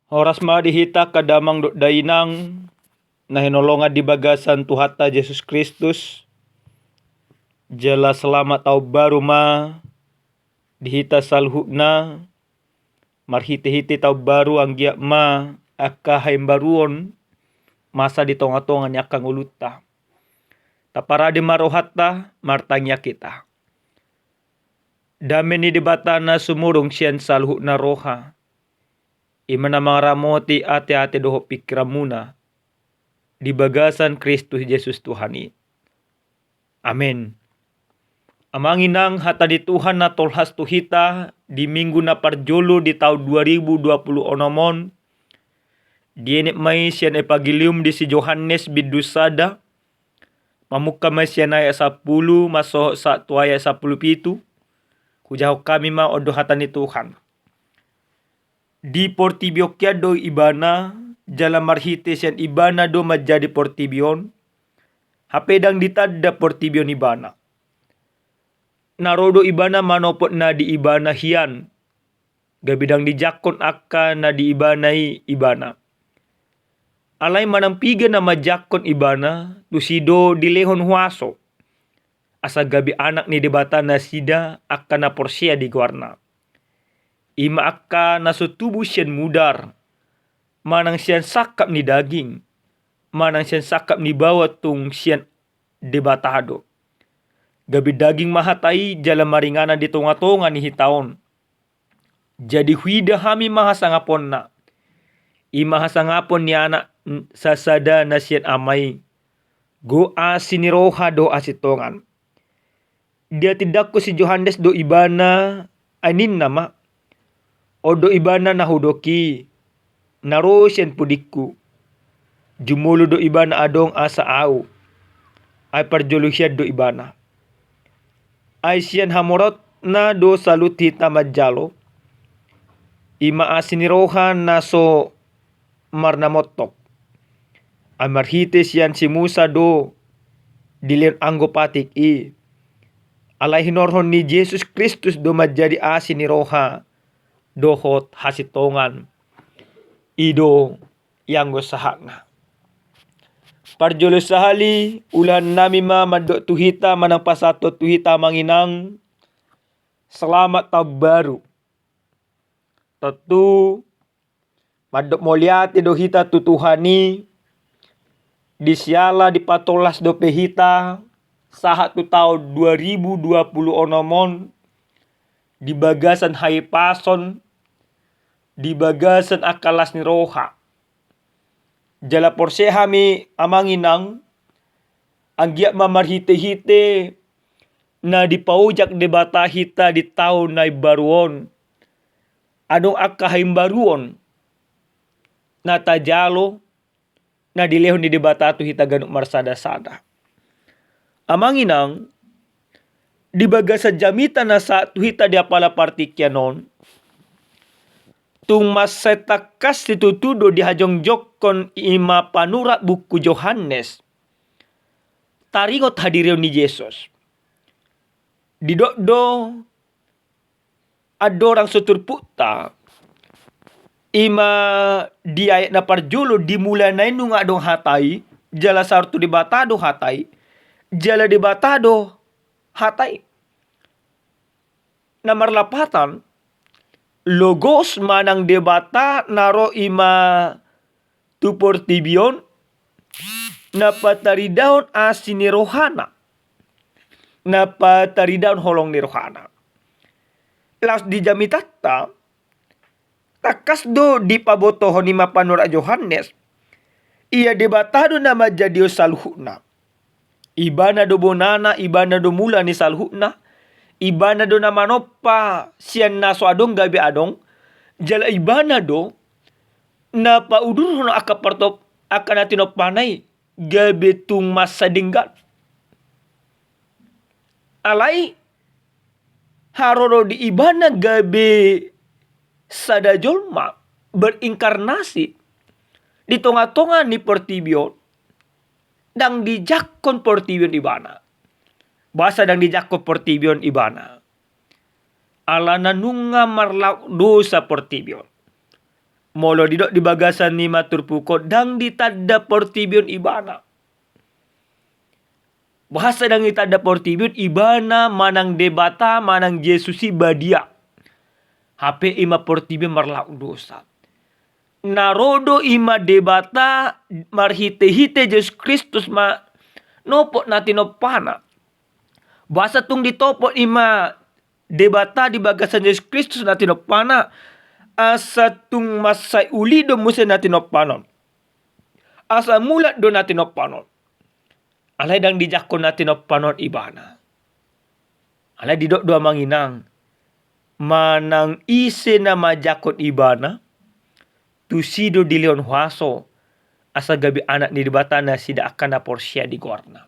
Horas madihita kadamang dainang na hinolongan di bagasan Tuhata Yesus Kristus. Jala selamat tau baru ma dihita salhuna marhiti-hiti tau baru anggia ma aka haimbaruon masa di tonga-tongan yakang uluta. Taparadi marohata martanya kita. Dameni dibatana sumurung sian salhuna roha. Imana mangaramoti ate-ate doho pikiramuna di bagasan Kristus Yesus Tuhani. Amin. Amanginang hata di Tuhan na tolhas tuhita di minggu na parjolo di tahun 2020 onomon. Dienit may siyan epagilium di si Johannes bidusada. Mamuka may siyan ay 10 maso sa tuaya 10 pitu. Kujaho kami ma odo hata ni Tuhan. Di Portibio do ibana jala marhite siyan ibana do majadi Portibion. Hapedang ditadda Portibion ibana. Narodo ibana manopot na di ibana hian. Gabidang dijakon akka na di ibanai ibana. Alay manampiga na majakon ibana tusido dilehon huaso. Asa gabi anak ni debata na sida akka na porsia di guarna. Ima akka nasutubu siyan mudar. Manang siyan sakap ni daging. Manang siyan sakap ni bawat tung siyan debatado. Gabi daging mahatai jala maringana di tonga-tonga ni hitaon. Jadi huida hami mahasangapon na. Ima hasangapon ni anak sasada na siyan amay. Go asiniroha do asitongan. Dia tidak ko si Johannes do ibana anin nama. Odo ibana nahudoki. Naro siyan pudikku. Jumulo do ibana adong asa au. Ay parjoluhyad do ibana. Ay siyan hamorot na do saluti tamadjalo. Ima asinirohan na so marnamotok. Ay marhite siyan si Musa do dilen anggopatik i. Alay hinorhon ni Jesus Kristus do majadi asiniroha. Dohot hasitongan. Ido yang sahakna. Parjolo sahali ulan nami ma madok tuhita manang pasato tuhita manginang. Selamat tahun baru. Tentu madok moliati do hita tutuhani. Disiala di patolas do pehita. Sahat tu tahun 2020 onomon. Di bagasan haipason. Di bagasan akalas ni roha. Jala porsehami amanginang. Anggiak mamarhite-hite. Na dipaujak debata hita di tahun na ibaruon. Anong akahaimbaruon. Na tajalo. Na dilehon di debata tu hita ganuk marsada-sada. Amanginang. Di bagasan jamita na sa tu hita di apala partikyanon. Tung masetakas ditutudo di hajong jokon ima panurat buku Johannes. Taringot hadirio ni Yesus. Di do adorang sutur puta. Ima di ayat na parjulo dimulai na inu nga dong hatai. Jala sartu di batado hatai. Jala di batado hatai. Na marlapatan. Logos manang debata naro ima tu Portibion. Napataridaon asinirohana. Napataridaon holong nirohana. Las di jamitata. Takas do di pabotohon ni mapanura Johannes. Ia debatado na majadiyo salhuna. Ibana do bonana, ibana do mula ni salhuna. Ibana do na manopa siyan naso adong gabi adong. Jala ibana do na paudur no akapartop akan natin panay gabi tung masa dinggat. Alay haroro di ibana gabi sadajolma berinkarnasi di tonga-tonga ni Portibion dang dijakon Portibion ibana. Basa dang dijakon Portibion ibana. Alana nunga marlauk dosa Portibion. Molo didok di bagasan ni matur puko dang ditadda portibion ibana. Bahasa dang ditadda portibion ibana manang debata manang Yesusi badia. HP ima portibion marlauk dosa. Narodo ima debata marhite-hite Yesus Kristus ma nopok nati nopana. Bahasa tung ditopok ima debata di bagasan Yesus Kristus nati nopana. Asa tung masai ulido muse nati noppanon. Asa mulat do nati noppanon. Alay dang dijakon nati noppanon ibana. Alay didok doa manginang. Manang ise na majakon ibana. Tusido di leon huaso. Asa gabi anak ni dibatana sida akan na porsia di gorna.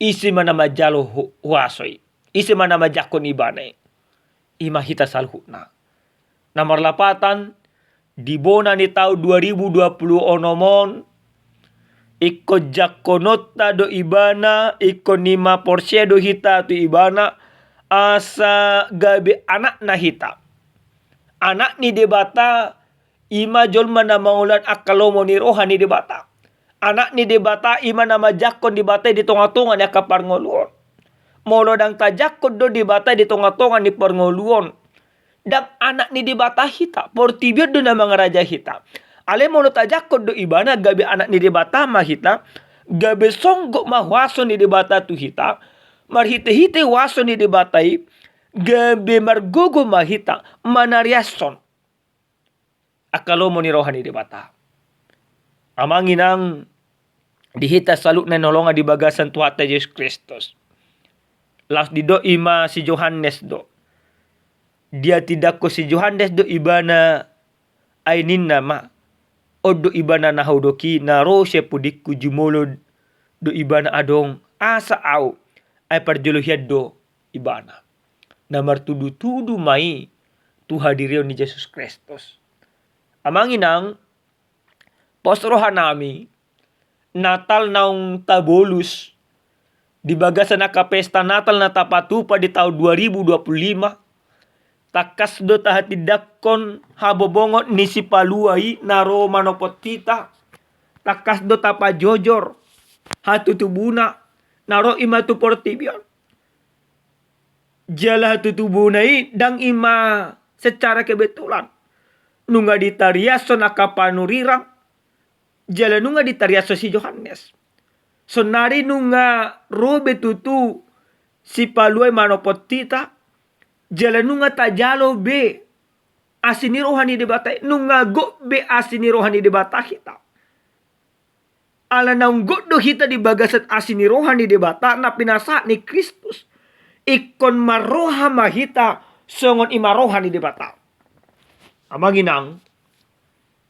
Ise mana majalo huasoi. Ise mana majakon ibana. Ima hita salhutna. Nomor 8, di bona ni tahun 2020 onomon, iko jakonota do ibana, iko nima porsia do hita tu ibana, asa gabe anak na hita. Anak ni debata, ima jolma na maulan akalomo ni rohani debata. Anak ni debata, ima na majakon debata di tonga-tonga ni akaparngoluon. Molo dang tajakon do debata di tonga-tonga ni parngoluon. Dan anak ni debata hita. Portibio do na mga raja hita. Ale mo no tajakod do ibana. Gabi anak ni debata mahita. Gabi songgok mahwaso ni debata tu hita. Marhite-hite waso ni debatai. Gabi margogo mahita. Manariason. Akalo mo ni rohani debata. Amanginang dihita saluk na nolonga di bagasan tuwata Yesus Kristus. Las di do ima si Johannes do. Dia tidak ko si Johannes do ibana ay ninna ma. O do ibana na haudoki na ro siya pudikku jumolo do ibana adong asa au ay parjuluhiad do ibana. Na martudu-tudu mai tuhadirio ni Jesus Kristus. Amanginang posrohan nami Natal naung tabolus di bagasan nakapesta Natal na tapatupa di tahun 2025. Takas do tahatidakon habobongot ni si paluai naro manopot kita. Takas do tapajojor hatutubuna naro ima tu portibion. Jala hatutubunai dang ima secara kebetulan. Nunga ditariaso nakapanurirang. Jala nunga ditariaso si Johannes. Sonari nunga robe tutu si paluai manopot kita. Jala nunga tajalo be asini rohani debata. Nunga go be asini rohani debata kita. Ala naung go do kita di bagasat asini rohani debata na pinasa ni Kristus. Ikon maroha mahita songon ima rohani debata. Amanginang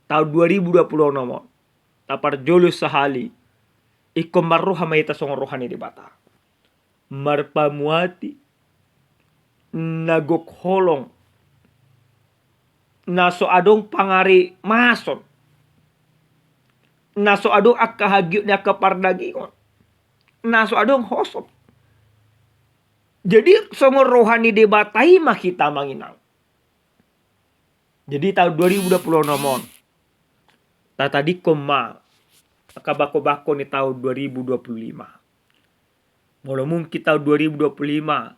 tahun 2020 nomor. Tapar jolus sahali. Ikon maroha mahita songon rohani debata. Marpamuati. Nagok holong. Naso adong pangari mason. Naso adong akahagyot ni akapardagingon. Naso adong hosop. Jadi songo rohani debatai makita manginang. Jadi tahun 2020 nomon. Tadi koma. Akabako-bako ni tahun 2025. Mula mungkin tahun 2025.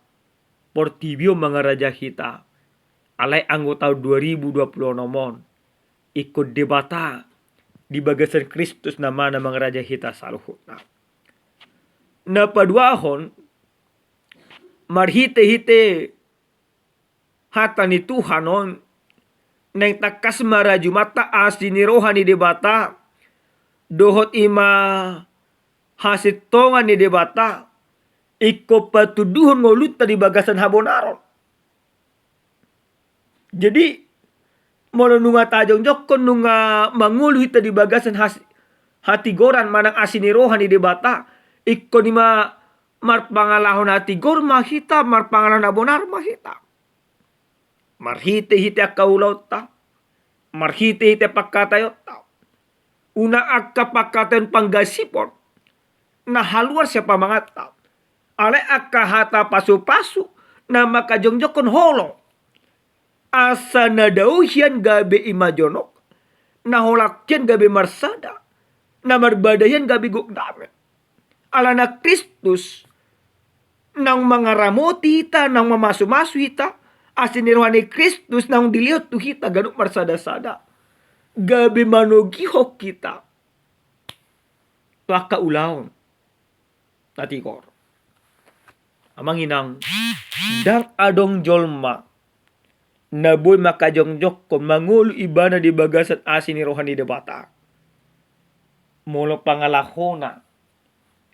Portibio mga raja kita. Alay anggota 2020 nomon. Ikut debata. Di bagasan Kristus nama na mga raja kita saluhut na. Napaduahon. Marhite-hite. Hata ni Tuhanon. Neng takas maraju mata asini rohani debata. Dohot ima. Hasit tongan ni debata. Iko patuduhon ngoluta di bagasan habonaron. Jadi mono nunga tajong jokon nunga mangulu hita di bagasan hati goran manang asini rohani debata. Iko nima marpangalahon hati gor mahita marpangalan habonar mahita. Marhite-hite akaulaw ta. Marhite-hite pakatayot ta. Una akka pakatayon panggasipon. Na haluar siya pamangata. Ale akka hata pasu-pasu na makajongjokon holong. Asa na daw hiyan gabi imajonok. Naholakyan gabi marsada. Na marbadayan gabi gugdamit. Ala na Kristus nang mga ramoti hita, nang mamasumasu hita. Asiniruhan ni Kristus nang diliyot tu hita ganuk marsada-sada. Gabi manugihok kita. Tuak kaulaon. Tatikor. Amang inang. Dang adong jolma. Naboy makajongjok ko mangulu ibana di bagasan asin ni rohani de bata. Molo pangalahona.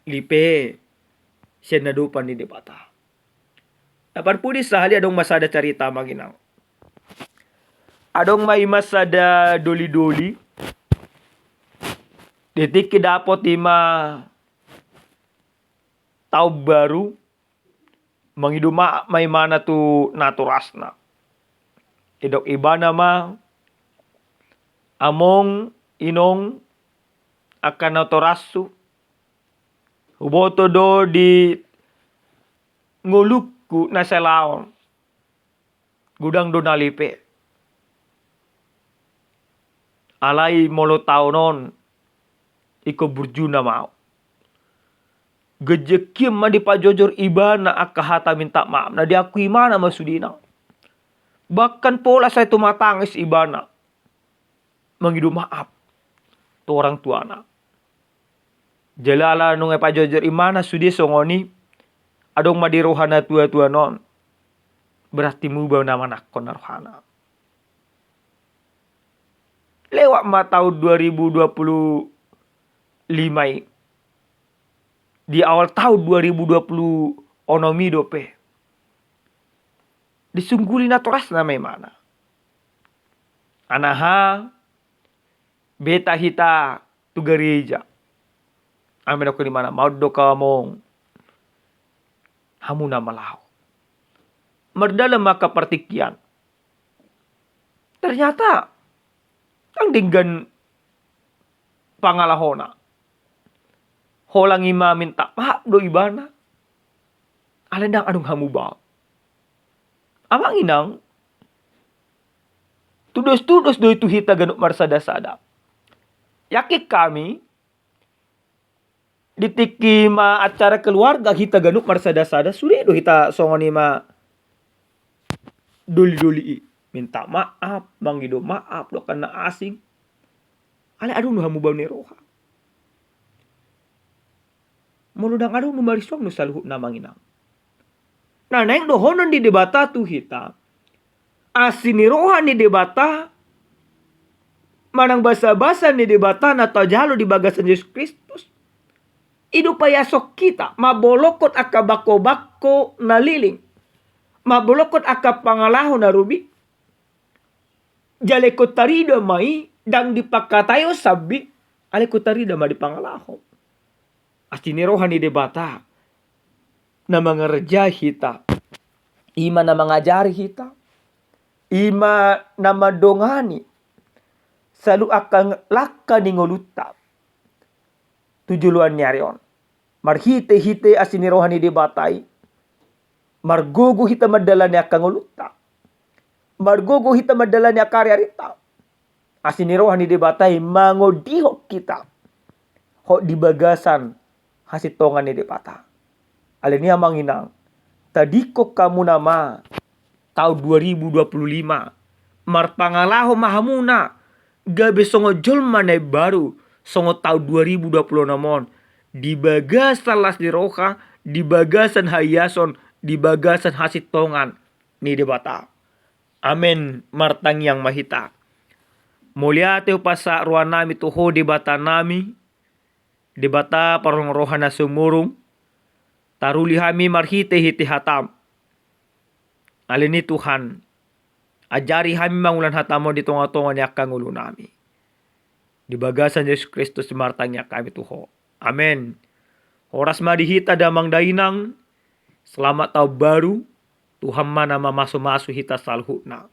Lipe. Siya nadupan ni de bata. Dapat pudi sahali adong masada cerita manginang. Adong may masada doli-doli. Detik dapot lima tau baru. Mangiduma may mana tu naturasna. Idok iba nama among inong akan naturasu. Huboto do di ngulukku na selaon. Gudang do nalipe. Alay molo taunon iko burjuna mau. Gejekim ma di pajojor iba na akahata minta maaf. Na diakui mana masudina. Bahkan pola saya tumatangis ibana. Mengidu maaf. Tu orang tua na. Jalala nung pajojor imana sudi songoni. Adong madirohana tua-tua non. Berarti mubah nama nakon rohana. Lewat ma tahun 2025. Di awal tahun 2020 onomi dope. Disungguli na toras na may mana. Anaha beta hita tu gereja. Amin ako ni mana mau do kamong hamu na malaw. Merdalam maka pertikian. Ternyata ang dinggan pangalahona. Holang ima minta maaf do ibana. Alendang anong hamu ba? Amang inang, tudos-tudos do itu hita ganuk marsada-sada. Yakik kami, ditiki ma acara keluarga hita ganuk marsada-sada, sudah do hita songoni ma duli-duli. Minta maaf, mangido maaf, do kana asing. Ale adung no hamu bau ni roha. Muludang adung no mariswang no saluhut namang inang. Nah, naik dohonon di debata tu hita. Asini rohan di debata. Manang basa-basa di debata na tajalo di bagasan Yesus Kristus. Idu payasok kita. Mabolokot aka bako-bako na liling. Mabolokot aka pangalaho na rubi. Jalekot tarida mai. Dang dipakatayo sabi. Alekot tarida ma di pangalaho. Asini rohan di debata. Na mga reja hita. Ima na mangajari hita. Ima na madongani. Salu akan laka ni ngoluta. Tujuluan nyarion. Marhite-hite asinirohan ni debatai. Margogo hita madala niya kang ngoluta. Margogo hita madala niya karya rita. Asinirohan ni debatai mangodihok kita. Ho di bagasan hasitongan ni debata. Alin niya manginang. Tadi ko kamu nama. Tahun 2025. Marpangalaho mahamuna. Gabe songo jolma na baru. Songo tahun 2020 namon. Di bagasan las di roha. Di bagasan hayason. Di bagasan hasitongan. Ni debata. Amen. Martang yang mahita. Mulia teo pasa ruan nami tuho debata nami. Debata parong rohana sumurung. Taruli hami marhite-hite hatam. Alini Tuhan. Ajari hami mangulan hatamo di tonga-tonga niya kang ulo nami. Di bagasan Yesus Kristus martang niya kami tuho. Amen. Oras madihita damang dainang. Selamat tahun baru. Tuhan mana mamasu-masu hita salhutna.